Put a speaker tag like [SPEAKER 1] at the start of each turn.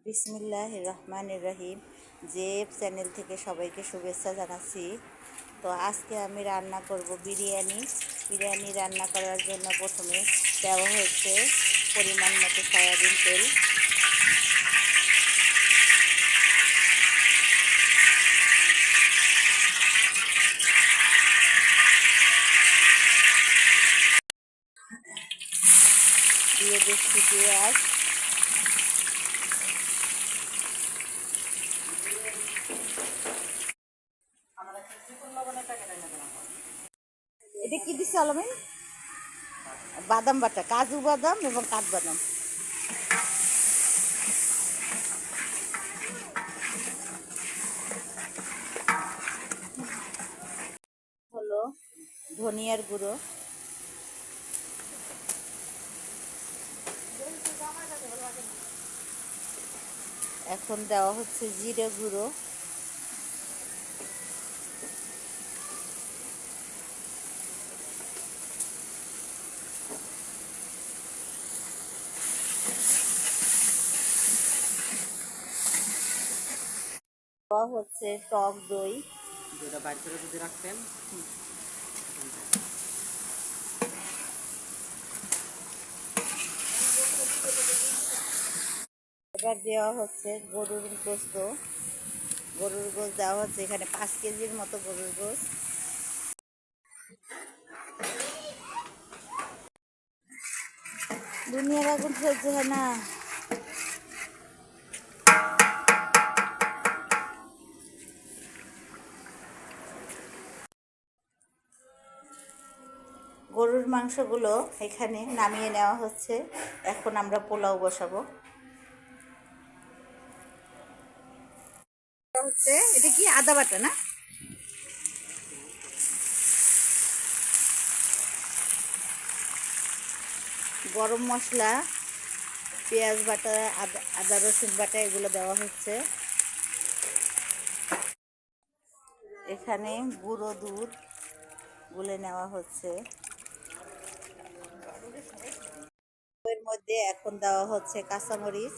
[SPEAKER 1] বিসমিল্লাহির রহমানির রহিম। জেব চ্যানেল থেকে সবাইকে শুভেচ্ছা জানাচ্ছি। তো আজকে আমি রান্না করব বিরিয়ানি। বিরিয়ানি রান্না করার জন্য প্রথমে দেওয়া হচ্ছে পরিমাণ মতো সয়াবিন তেল। দিয়ে দিচ্ছি পেঁয়াজ, এটা কি দিচ্ছে আলমিন? বাদাম বাটা, কাজু বাদাম এবং কাঠবাদাম। হলো ধনিয়ার গুঁড়ো, এখন দেওয়া হচ্ছে জিরে গুঁড়ো, দেওয়া হচ্ছে টক দই,
[SPEAKER 2] যেটা বাইর করে যদি রাখতেন।
[SPEAKER 1] এবার দেওয়া হচ্ছে গরুর গোস্ত। গরুর গোস্ত দেওয়া হচ্ছে এখানে 5 কেজির মতো গরুর গোস্ত। দুনিয়ার আগুন সহ্য হয় না। গরুর মাংসগুলো এখানে নামিয়ে নেওয়া হচ্ছে। এখন আমরা পোলাও বসাবো। হচ্ছে এটা কি আদা বাটা না? গরম মশলা, পেঁয়াজ বাটা, আদা রসুন বাটা এগুলো দেওয়া হচ্ছে। এখানে গুঁড়ো দুধ গুলে নেওয়া হচ্ছে। এর মধ্যে এখন দেওয়া হচ্ছে কাঁচামরিচ,